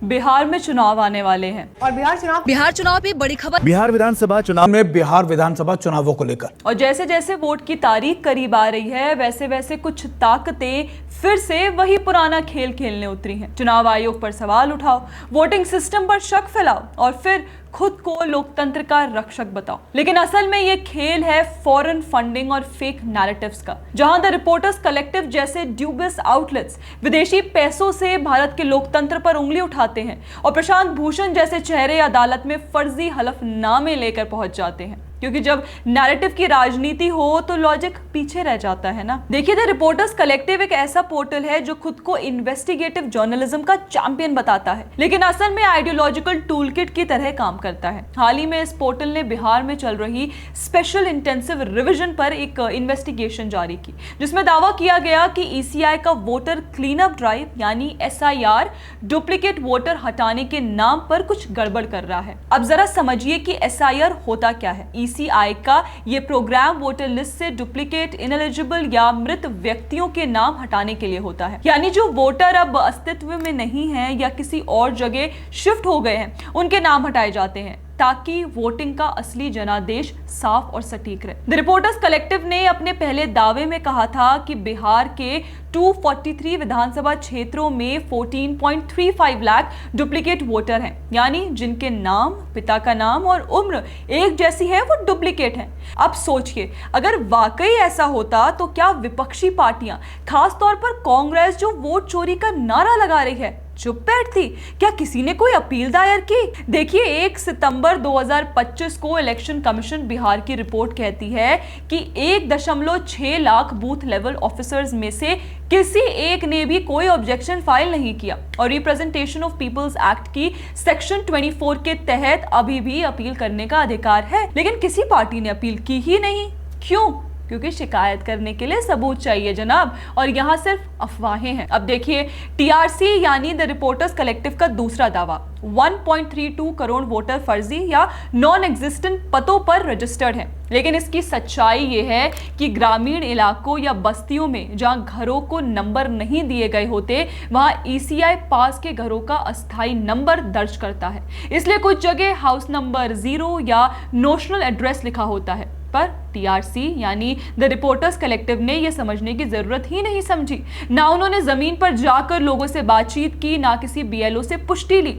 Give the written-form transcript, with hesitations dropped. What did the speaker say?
बिहार में चुनाव आने वाले हैं और बिहार चुनाव पे बड़ी खबर। बिहार विधानसभा चुनाव में बिहार विधानसभा चुनावों को लेकर और जैसे जैसे वोट की तारीख करीब आ रही है वैसे वैसे कुछ ताकतें फिर से वही पुराना खेल खेलने उतरी हैं। चुनाव आयोग पर सवाल उठाओ, वोटिंग सिस्टम पर शक फैलाओ और फिर खुद को लोकतंत्र का रक्षक बताओ। लेकिन असल में ये खेल है फॉरेन फंडिंग और फेक नैरेटिव्स का, जहां द रिपोर्टर्स कलेक्टिव जैसे ड्यूबियस आउटलेट्स विदेशी पैसों से भारत के लोकतंत्र पर उंगली उठाते हैं और प्रशांत भूषण जैसे चेहरे अदालत में फर्जी हलफनामे लेकर पहुंच जाते हैं। क्योंकि जब नैरेटिव की राजनीति हो तो लॉजिक पीछे रह जाता है ना। देखिए, द रिपोर्टर्स कलेक्टिव एक ऐसा पोर्टल है जो खुद को इन्वेस्टिगेटिव जर्नलिज्म का चैंपियन बताता है, लेकिन असल में आइडियोलॉजिकल टूलकिट की तरह काम करता है। हाल ही में इस पोर्टल ने बिहार में चल रही स्पेशल इंटेंसिव रिवीजन पर एक इन्वेस्टिगेशन जारी की, जिसमें दावा किया गया कि ईसीआई का वोटर क्लीनअप ड्राइव यानी एसआईआर डुप्लीकेट वोटर हटाने के नाम पर कुछ गड़बड़ कर रहा है। अब जरा समझिए कि एसआईआर होता क्या है। ईसीआई का ये प्रोग्राम वोटर लिस्ट से डुप्लीकेट, इनएलिजिबल या मृत व्यक्तियों के नाम हटाने के लिए होता है। यानी जो वोटर अब अस्तित्व में नहीं है या किसी और जगह शिफ्ट हो गए हैं, उनके नाम हटाए जाते हैं ताकि वोटिंग का असली जनादेश साफ और सटीक रहे। द रिपोर्टर्स कलेक्टिव ने अपने पहले दावे में कहा था कि बिहार के 243 विधानसभा क्षेत्रों में 14.35 लाख डुप्लीकेट वोटर हैं, यानी जिनके नाम, पिता का नाम और उम्र एक जैसी है, वो डुप्लीकेट हैं। अब सोचिए, अगर वाकई ऐसा होता तो क्या विपक्षी पार्टियां, खासतौर पर कांग्रेस जो वोट चोरी का नारा लगा रही है, चुप बैठती? क्या किसी ने कोई अपील दायर की? देखिए, 1 सितंबर 2025 को इलेक्शन कमीशन बिहार की रिपोर्ट कहती है कि 1.6 लाख बूथ लेवल ऑफिसर्स में से किसी एक ने भी कोई ऑब्जेक्शन फाइल नहीं किया और रिप्रेजेंटेशन ऑफ पीपल्स एक्ट की सेक्शन 24 के तहत अभी भी अपील करने का अधिकार है। लेकिन किसी पार्टी ने अपील की ही नहीं। क्यों? क्योंकि शिकायत करने के लिए सबूत चाहिए जनाब, और यहाँ सिर्फ अफवाहें हैं। अब देखिए, टीआरसी यानी द रिपोर्टर्स कलेक्टिव का दूसरा दावा, 1.32 करोड़ वोटर फर्जी या नॉन एग्जिस्टेंट पतों पर रजिस्टर्ड हैं। लेकिन इसकी सच्चाई ये है कि ग्रामीण इलाकों या बस्तियों में जहां घरों को नंबर नहीं दिए गए होते, वहां ईसीआई पास के घरों का अस्थायी नंबर दर्ज करता है। इसलिए कुछ जगह हाउस नंबर 0 या नोशनल एड्रेस लिखा होता है, पर टीआरसी यानी द रिपोर्टर्स कलेक्टिव ने यह समझने की जरूरत ही नहीं समझी। ना उन्होंने जमीन पर जाकर लोगों से बातचीत की, ना किसी बीएलओ से पुष्टि ली।